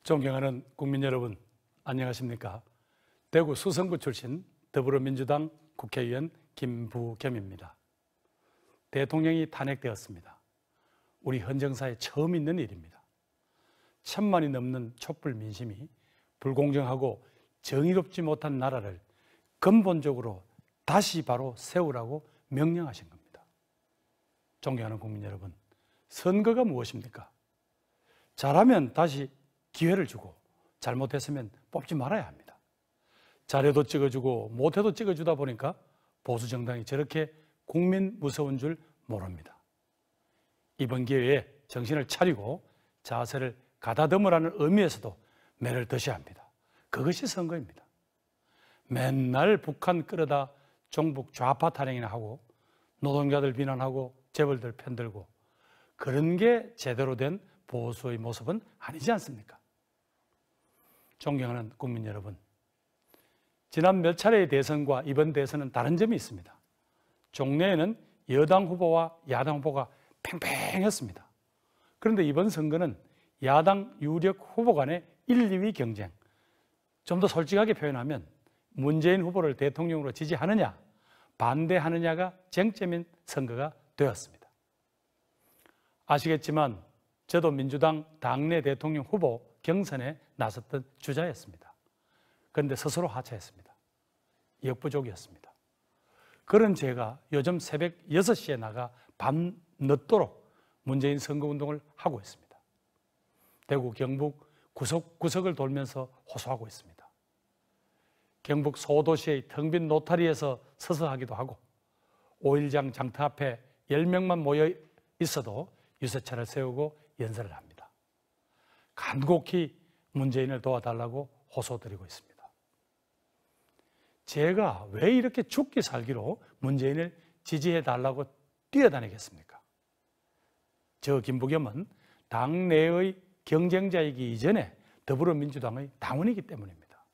존경하는 국민 여러분, 안녕하십니까? 대구 수성구 출신 더불어민주당 국회의원 김부겸입니다. 대통령이 탄핵되었습니다. 우리 헌정사에 처음 있는 일입니다. 1000만이 넘는 촛불 민심이 불공정하고 정의롭지 못한 나라를 근본적으로 다시 바로 세우라고 명령하신 겁니다. 존경하는 국민 여러분, 선거가 무엇입니까? 잘하면 다시 기회를 주고 잘못했으면 뽑지 말아야 합니다. 잘해도 찍어주고 못해도 찍어주다 보니까 보수 정당이 저렇게 국민 무서운 줄 모릅니다. 이번 기회에 정신을 차리고 자세를 가다듬으라는 의미에서도 매를 드셔야 합니다. 그것이 선거입니다. 맨날 북한 끌어다 종북 좌파 탄핵이나 하고 노동자들 비난하고 재벌들 편들고 그런 게 제대로 된 보수의 모습은 아니지 않습니까? 존경하는 국민 여러분, 지난 몇 차례의 대선과 이번 대선은 다른 점이 있습니다. 종래에는 여당 후보와 야당 후보가 팽팽했습니다. 그런데 이번 선거는 야당 유력 후보 간의 1, 2위 경쟁, 좀 더 솔직하게 표현하면 문재인 후보를 대통령으로 지지하느냐 반대하느냐가 쟁점인 선거가 되었습니다. 아시겠지만 저도 민주당 당내 대통령 후보 경선에 나섰던 주자였습니다. 그런데 스스로 하차했습니다. 역부족이었습니다. 그런 제가 요즘 새벽 6시에 나가 밤 늦도록 문재인 선거운동을 하고 있습니다. 대구, 경북 구석구석을 돌면서 호소하고 있습니다. 경북 소도시의 텅 빈 노타리에서 서서 하기도 하고 5일장 장터 앞에 10명만 모여 있어도 유세차를 세우고 연설을 합니다. 간곡히 문재인을 도와달라고 호소드리고 있습니다. 제가 왜 이렇게 죽기 살기로 문재인을 지지해달라고 뛰어다니겠습니까? 저 김부겸은 당내의 경쟁자이기 이전에 더불어민주당의 당원이기 때문입니다.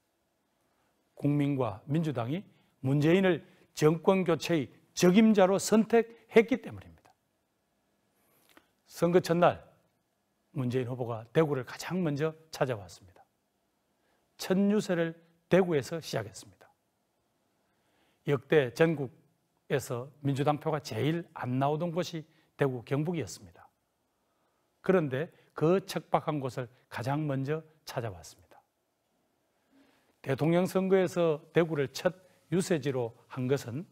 국민과 민주당이 문재인을 정권교체의 적임자로 선택했기 때문입니다. 선거 첫날 문재인 후보가 대구를 가장 먼저 찾아왔습니다. 첫 유세를 대구에서 시작했습니다. 역대 전국에서 민주당 표가 제일 안 나오던 곳이 대구 경북이었습니다. 그런데 그 척박한 곳을 가장 먼저 찾아왔습니다. 대통령 선거에서 대구를 첫 유세지로 한 것은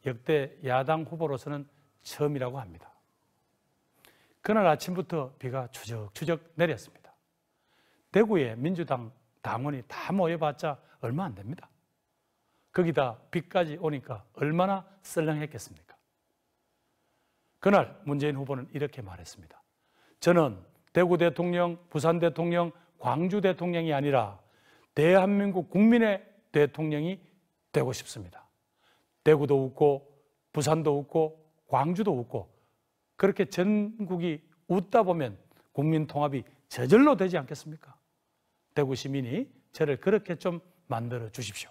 역대 야당 후보로서는 처음이라고 합니다. 그날 아침부터 비가 추적추적 내렸습니다. 대구에 민주당 당원이 다 모여봤자 얼마 안 됩니다. 거기다 비까지 오니까 얼마나 썰렁했겠습니까? 그날 문재인 후보는 이렇게 말했습니다. 저는 대구 대통령, 부산 대통령, 광주 대통령이 아니라 대한민국 국민의 대통령이 되고 싶습니다. 대구도 웃고 부산도 웃고 광주도 웃고 그렇게 전국이 웃다 보면 국민 통합이 저절로 되지 않겠습니까? 대구 시민이 저를 그렇게 좀 만들어 주십시오.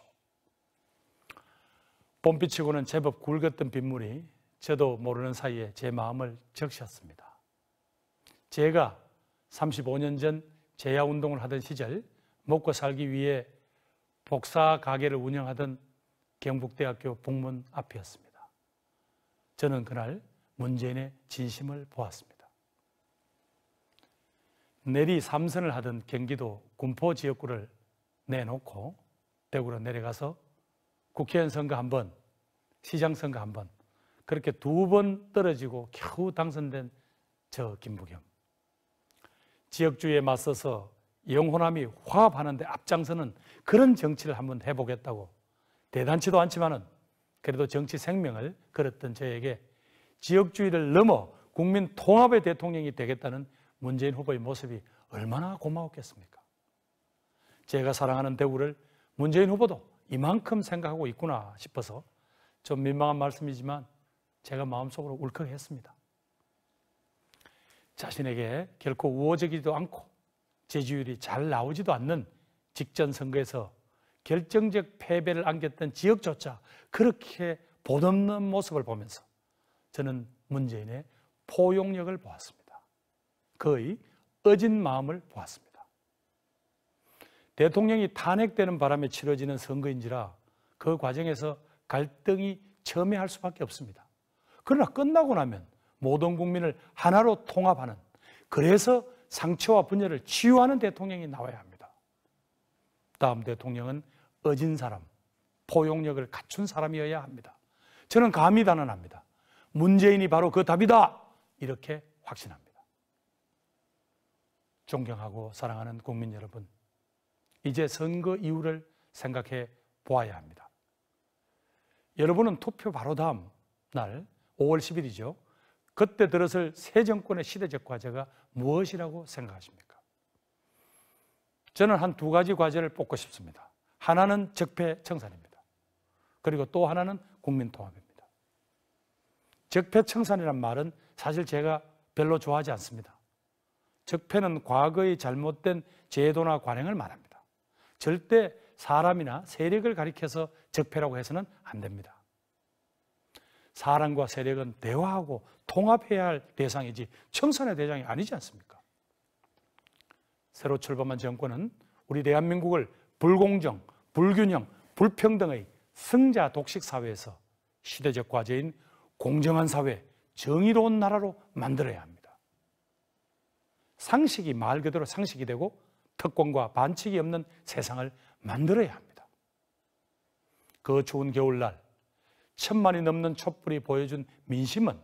봄비치고는 제법 굵었던 빗물이 저도 모르는 사이에 제 마음을 적셨습니다. 제가 35년 전 재야운동을 하던 시절 먹고 살기 위해 복사 가게를 운영하던 경북대학교 북문 앞이었습니다. 저는 그날 문재인의 진심을 보았습니다. 내리 3선을 하던 경기도 군포 지역구를 내놓고 대구로 내려가서 국회의원 선거 한 번, 시장 선거 한 번, 그렇게 2번 떨어지고 겨우 당선된 저 김부겸. 지역주의에 맞서서 영호남이 화합하는데 앞장서는 그런 정치를 한번 해보겠다고 대단치도 않지만은 그래도 정치 생명을 걸었던 저에게 지역주의를 넘어 국민 통합의 대통령이 되겠다는 문재인 후보의 모습이 얼마나 고마웠겠습니까? 제가 사랑하는 대구를 문재인 후보도 이만큼 생각하고 있구나 싶어서 좀 민망한 말씀이지만 제가 마음속으로 울컥했습니다. 자신에게 결코 우호적이지도 않고 지지율이 잘 나오지도 않는 직전 선거에서 결정적 패배를 안겼던 지역조차 그렇게 보듬는 모습을 보면서 저는 문재인의 포용력을 보았습니다. 그의 어진 마음을 보았습니다. 대통령이 탄핵되는 바람에 치러지는 선거인지라 그 과정에서 갈등이 첨예할 수밖에 없습니다. 그러나 끝나고 나면 모든 국민을 하나로 통합하는, 그래서 상처와 분열을 치유하는 대통령이 나와야 합니다. 다음 대통령은 어진 사람, 포용력을 갖춘 사람이어야 합니다. 저는 감히 단언합니다. 문재인이 바로 그 답이다, 이렇게 확신합니다. 존경하고 사랑하는 국민 여러분, 이제 선거 이후를 생각해 보아야 합니다. 여러분은 투표 바로 다음 날 5월 10일이죠. 그때 들어설 새 정권의 시대적 과제가 무엇이라고 생각하십니까? 저는 한 두 가지 과제를 뽑고 싶습니다. 하나는 적폐청산입니다. 그리고 또 하나는 국민통합입니다. 적폐청산이란 말은 사실 제가 별로 좋아하지 않습니다. 적폐는 과거의 잘못된 제도나 관행을 말합니다. 절대 사람이나 세력을 가리켜서 적폐라고 해서는 안 됩니다. 사람과 세력은 대화하고 통합해야 할 대상이지 청산의 대상이 아니지 않습니까? 새로 출범한 정권은 우리 대한민국을 불공정, 불균형, 불평등의 승자 독식 사회에서 시대적 과제인 공정한 사회, 정의로운 나라로 만들어야 합니다. 상식이 말 그대로 상식이 되고 특권과 반칙이 없는 세상을 만들어야 합니다. 그 추운 겨울날 1000만이 넘는 촛불이 보여준 민심은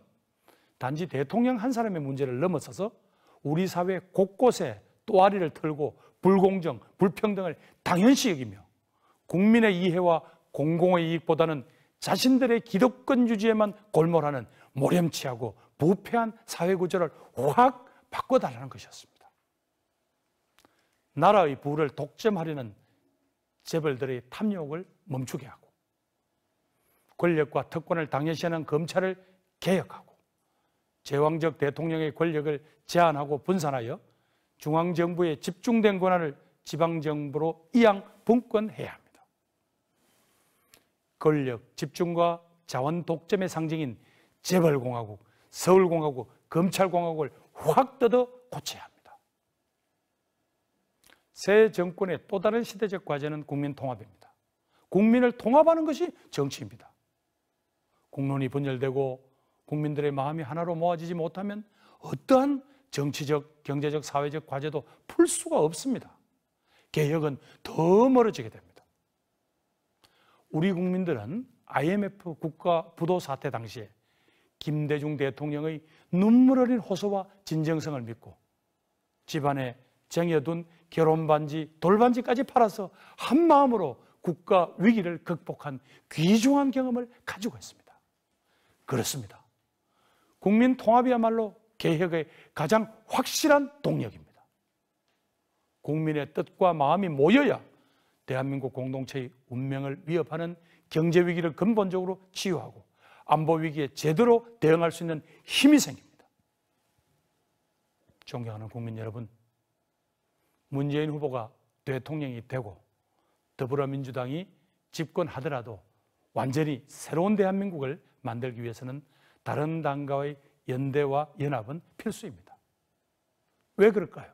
단지 대통령 한 사람의 문제를 넘어서서 우리 사회 곳곳에 또아리를 틀고 불공정, 불평등을 당연시 여기며 국민의 이해와 공공의 이익보다는 자신들의 기득권 유지에만 골몰하는 모렴치하고 부패한 사회구조를 확 바꿔달라는 것이었습니다. 나라의 부를 독점하려는 재벌들의 탐욕을 멈추게 하고 권력과 특권을 당연시하는 검찰을 개혁하고 제왕적 대통령의 권력을 제한하고 분산하여 중앙정부의 집중된 권한을 지방정부로 이양 분권해야 합니다. 권력 집중과 자원 독점의 상징인 재벌공화국, 서울공화국, 검찰공화국을 확 뜯어 고쳐야 합니다. 새 정권의 또 다른 시대적 과제는 국민통합입니다. 국민을 통합하는 것이 정치입니다. 국론이 분열되고 국민들의 마음이 하나로 모아지지 못하면 어떠한 정치적, 경제적, 사회적 과제도 풀 수가 없습니다. 개혁은 더 멀어지게 됩니다. 우리 국민들은 IMF 국가 부도 사태 당시에 김대중 대통령의 눈물 어린 호소와 진정성을 믿고 집안에 쟁여둔 결혼반지, 돌반지까지 팔아서 한마음으로 국가 위기를 극복한 귀중한 경험을 가지고 있습니다. 그렇습니다. 국민 통합이야말로 개혁의 가장 확실한 동력입니다. 국민의 뜻과 마음이 모여야 대한민국 공동체의 운명을 위협하는 경제 위기를 근본적으로 치유하고 안보 위기에 제대로 대응할 수 있는 힘이 생깁니다. 존경하는 국민 여러분, 문재인 후보가 대통령이 되고 더불어민주당이 집권하더라도 완전히 새로운 대한민국을 만들기 위해서는 다른 당과의 연대와 연합은 필수입니다. 왜 그럴까요?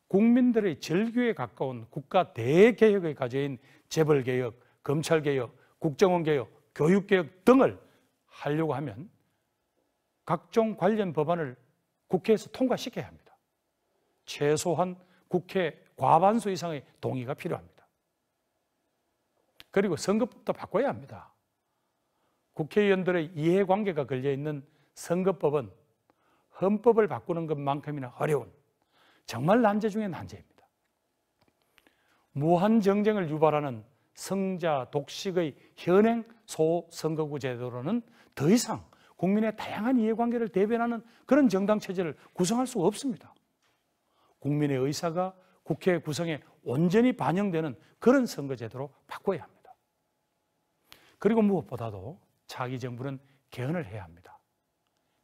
국민들의 절규에 가까운 국가 대개혁의 과제인 재벌개혁, 검찰개혁, 국정원개혁, 교육개혁 등을 하려고 하면 각종 관련 법안을 국회에서 통과시켜야 합니다. 최소한 국회 과반수 이상의 동의가 필요합니다. 그리고 선거법도 바꿔야 합니다. 국회의원들의 이해관계가 걸려있는 선거법은 헌법을 바꾸는 것만큼이나 어려운 정말 난제 중의 난제입니다. 무한 정쟁을 유발하는 성자 독식의 현행 소선거구 제도로는 더 이상 국민의 다양한 이해관계를 대변하는 그런 정당체제를 구성할 수가 없습니다. 국민의 의사가 국회 구성에 온전히 반영되는 그런 선거제도로 바꿔야 합니다. 그리고 무엇보다도 차기 정부는 개헌을 해야 합니다.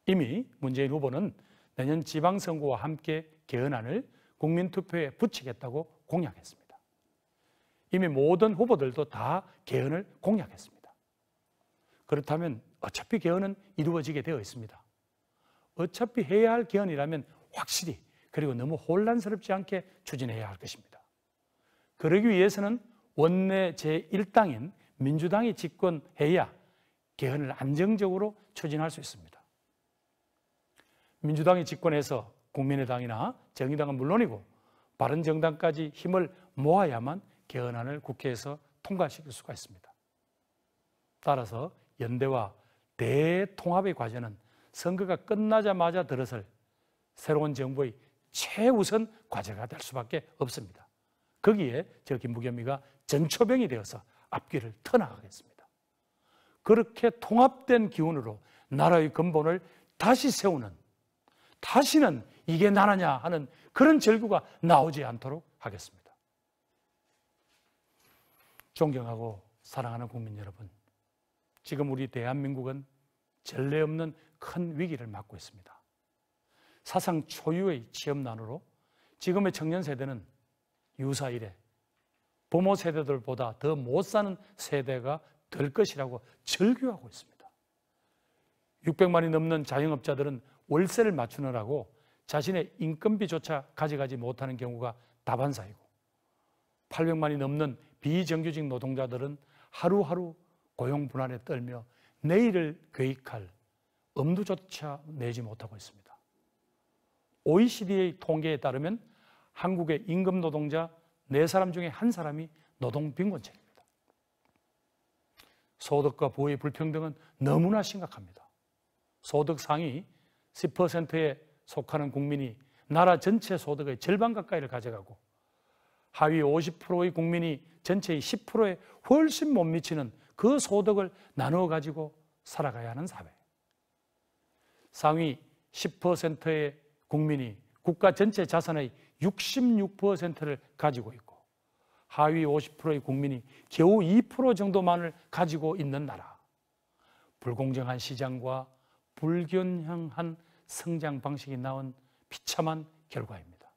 이미 문재인 후보는 내년 지방선거와 함께 개헌안을 국민투표에 붙이겠다고 공약했습니다. 이미 모든 후보들도 다 개헌을 공약했습니다. 그렇다면 어차피 개헌은 이루어지게 되어 있습니다. 어차피 해야 할 개헌이라면 확실히 그리고 너무 혼란스럽지 않게 추진해야 할 것입니다. 그러기 위해서는 원내 제1당인 민주당이 집권해야 개헌을 안정적으로 추진할 수 있습니다. 민주당이 집권해서 국민의당이나 정의당은 물론이고 바른정당까지 힘을 모아야만 개헌안을 국회에서 통과시킬 수가 있습니다. 따라서 연대와 대통합의 과제는 선거가 끝나자마자 들어설 새로운 정부의 최우선 과제가 될 수밖에 없습니다. 거기에 저 김부겸이가 전초병이 되어서 앞길을 터나가겠습니다. 그렇게 통합된 기운으로 나라의 근본을 다시 세우는, 다시는 이게 나라냐 하는 그런 절규가 나오지 않도록 하겠습니다. 존경하고 사랑하는 국민 여러분, 지금 우리 대한민국은 전례 없는 큰 위기를 맞고 있습니다. 사상 초유의 취업난으로 지금의 청년 세대는 유사 이래 부모 세대들보다 더 못 사는 세대가 될 것이라고 절규하고 있습니다. 600만이 넘는 자영업자들은 월세를 맞추느라고 자신의 인건비조차 가져가지 못하는 경우가 다반사이고 800만이 넘는 비정규직 노동자들은 하루하루 고용 불안에 떨며 내일을 계획할 엄두조차 내지 못하고 있습니다. OECD의 통계에 따르면 한국의 임금 노동자 4사람 중에 1사람이 노동빈곤층입니다. 소득과 부의 불평등은 너무나 심각합니다. 소득 상위 10%에 속하는 국민이 나라 전체 소득의 절반 가까이를 가져가고 하위 50%의 국민이 전체의 10%에 훨씬 못 미치는 그 소득을 나누어 가지고 살아가야 하는 사회. 상위 10%의 국민이 국가 전체 자산의 66%를 가지고 있고 하위 50%의 국민이 겨우 2% 정도만을 가지고 있는 나라. 불공정한 시장과 불균형한 성장 방식이 낳은 비참한 결과입니다.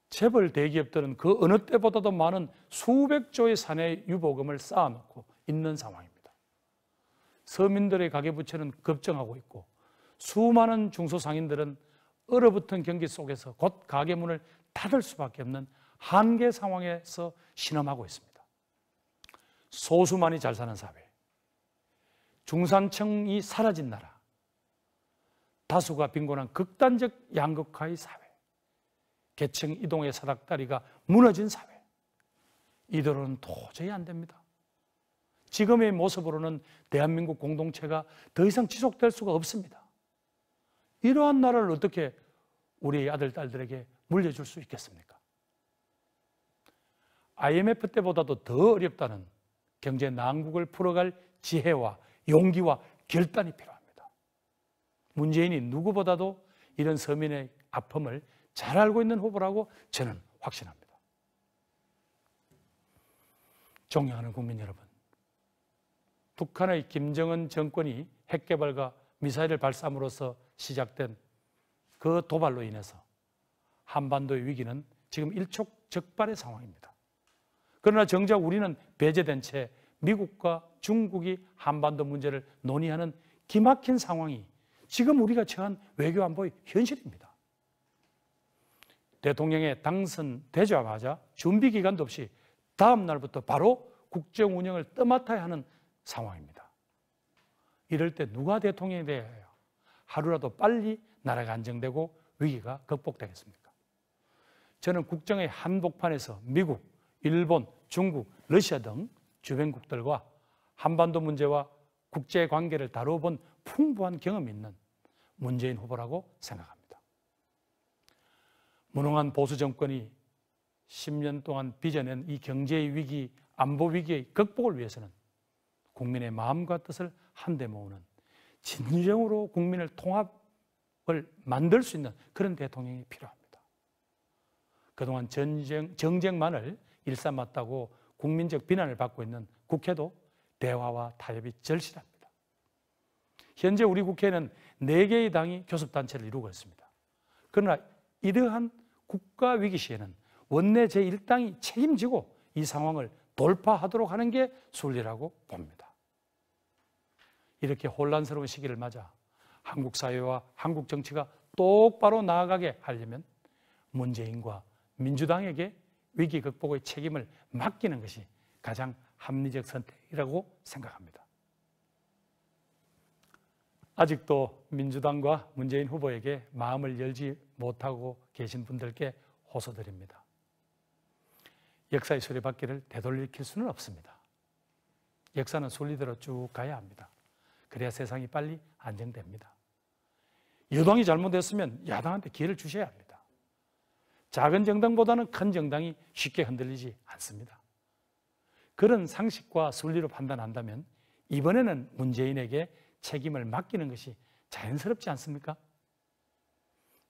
재벌 대기업들은 그 어느 때보다도 많은 수백 조의 사내 유보금을 쌓아놓고 있는 상황입니다. 서민들의 가계부채는 급증하고 있고 수많은 중소상인들은 얼어붙은 경기 속에서 곧 가게 문을 닫을 수밖에 없는 한계 상황에서 신음하고 있습니다. 소수만이 잘 사는 사회, 중산층이 사라진 나라, 다수가 빈곤한 극단적 양극화의 사회, 계층 이동의 사닥다리가 무너진 사회, 이대로는 도저히 안 됩니다. 지금의 모습으로는 대한민국 공동체가 더 이상 지속될 수가 없습니다. 이러한 나라를 어떻게 우리 아들, 딸들에게 물려줄 수 있겠습니까? IMF 때보다도 더 어렵다는 경제 난국을 풀어갈 지혜와 용기와 결단이 필요합니다. 문재인이 누구보다도 이런 서민의 아픔을 잘 알고 있는 후보라고 저는 확신합니다. 존경하는 국민 여러분, 북한의 김정은 정권이 핵개발과 미사일을 발사함으로써 시작된 그 도발로 인해서 한반도의 위기는 지금 일촉즉발의 상황입니다. 그러나 정작 우리는 배제된 채 미국과 중국이 한반도 문제를 논의하는 기막힌 상황이 지금 우리가 처한 외교안보의 현실입니다. 대통령에 당선되자마자 준비기간도 없이 다음 날부터 바로 국정 운영을 떠맡아야 하는 상황입니다. 이럴 때 누가 대통령이 되어야 해요? 하루라도 빨리 나라가 안정되고 위기가 극복되겠습니까? 저는 국정의 한복판에서 미국, 일본, 중국, 러시아 등 주변국들과 한반도 문제와 국제관계를 다뤄본 풍부한 경험이 있는 문재인 후보라고 생각합니다. 무능한 보수 정권이 10년 동안 빚어낸 이 경제의 위기, 안보 위기의 극복을 위해서는 국민의 마음과 뜻을 한데 모으는 진정으로 국민을 통합을 만들 수 있는 그런 대통령이 필요합니다. 그동안 정쟁만을 일삼았다고 국민적 비난을 받고 있는 국회도 대화와 타협이 절실합니다. 현재 우리 국회는 4개의 당이 교섭단체를 이루고 있습니다. 그러나 이러한 국가 위기 시에는 원내 제1당이 책임지고 이 상황을 돌파하도록 하는 게 순리라고 봅니다. 이렇게 혼란스러운 시기를 맞아 한국 사회와 한국 정치가 똑바로 나아가게 하려면 문재인과 민주당에게 위기 극복의 책임을 맡기는 것이 가장 합리적 선택이라고 생각합니다. 아직도 민주당과 문재인 후보에게 마음을 열지 못하고 계신 분들께 호소드립니다. 역사의 수레바퀴를 되돌릴 수는 없습니다. 역사는 순리대로 쭉 가야 합니다. 그래야 세상이 빨리 안정됩니다. 여당이 잘못했으면 야당한테 기회를 주셔야 합니다. 작은 정당보다는 큰 정당이 쉽게 흔들리지 않습니다. 그런 상식과 순리로 판단한다면 이번에는 문재인에게 책임을 맡기는 것이 자연스럽지 않습니까?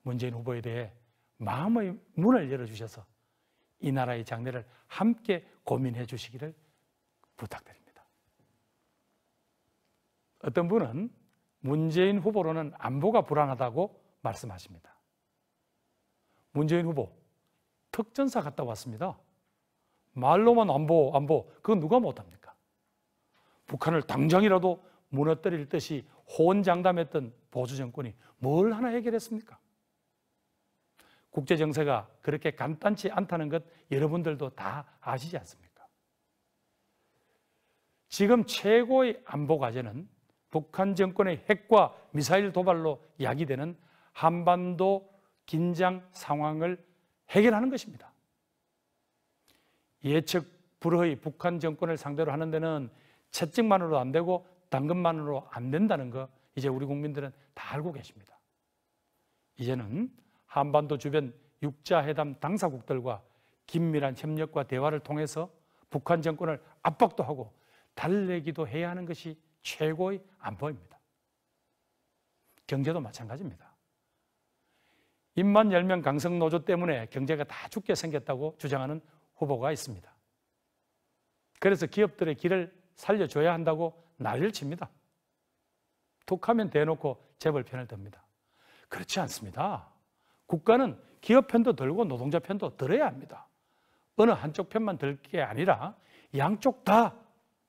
문재인 후보에 대해 마음의 문을 열어주셔서 이 나라의 장래를 함께 고민해 주시기를 부탁드립니다. 어떤 분은 문재인 후보로는 안보가 불안하다고 말씀하십니다. 문재인 후보, 특전사 갔다 왔습니다. 말로만 안보, 그건 누가 못합니까? 북한을 당장이라도 무너뜨릴 듯이 호언장담했던 보수정권이 뭘 하나 해결했습니까? 국제정세가 그렇게 간단치 않다는 것 여러분들도 다 아시지 않습니까? 지금 최고의 안보 과제는 북한 정권의 핵과 미사일 도발로 야기되는 한반도 긴장 상황을 해결하는 것입니다. 예측 불허의 북한 정권을 상대로 하는 데는 채찍만으로 안 되고 당근만으로 안 된다는 거 이제 우리 국민들은 다 알고 계십니다. 이제는 한반도 주변 육자회담 당사국들과 긴밀한 협력과 대화를 통해서 북한 정권을 압박도 하고 달래기도 해야 하는 것이 최고의 안보입니다. 경제도 마찬가지입니다. 입만 10명 강성노조 때문에 경제가 다 죽게 생겼다고 주장하는 후보가 있습니다. 그래서 기업들의 길을 살려줘야 한다고 난리를 칩니다. 툭하면 대놓고 재벌 편을 듭니다. 그렇지 않습니다. 국가는 기업 편도 들고 노동자 편도 들어야 합니다. 어느 한쪽 편만 들 게 아니라 양쪽 다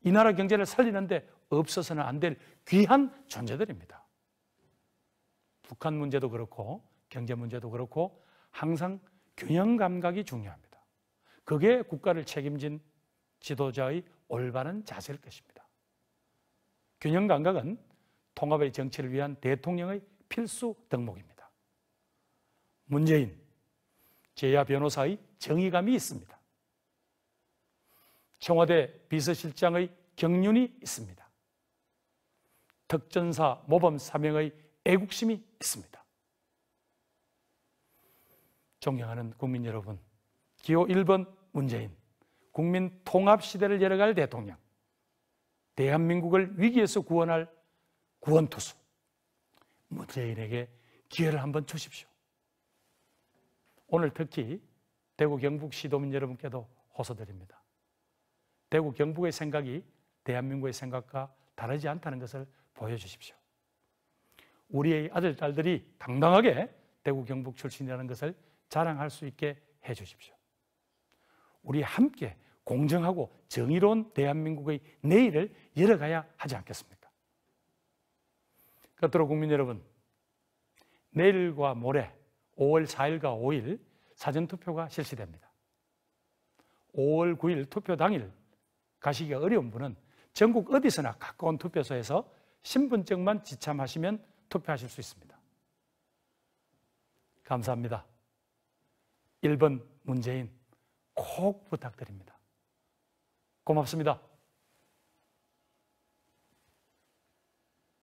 이 나라 경제를 살리는데 없어서는 안 될 귀한 존재들입니다. 북한 문제도 그렇고 경제 문제도 그렇고 항상 균형 감각이 중요합니다. 그게 국가를 책임진 지도자의 올바른 자세일 것입니다. 균형 감각은 통합의 정치를 위한 대통령의 필수 덕목입니다. 문재인, 제야 변호사의 정의감이 있습니다. 청와대 비서실장의 경륜이 있습니다. 특전사 모범 사명의 애국심이 있습니다. 존경하는 국민 여러분, 기호 1번 문재인, 국민 통합 시대를 열어갈 대통령, 대한민국을 위기에서 구원할 구원투수, 문재인에게 기회를 한번 주십시오. 오늘 특히 대구 경북 시도민 여러분께도 호소드립니다. 대구 경북의 생각이 대한민국의 생각과 다르지 않다는 것을 보여주십시오. 우리의 아들, 딸들이 당당하게 대구 경북 출신이라는 것을 자랑할 수 있게 해주십시오. 우리 함께 공정하고 정의로운 대한민국의 내일을 열어가야 하지 않겠습니까? 끝으로 국민 여러분, 내일과 모레 5월 4일과 5일 사전투표가 실시됩니다. 5월 9일 투표 당일 가시기가 어려운 분은 전국 어디서나 가까운 투표소에서 신분증만 지참하시면 투표하실 수 있습니다. 감사합니다. 1번 문재인 꼭 부탁드립니다. 고맙습니다.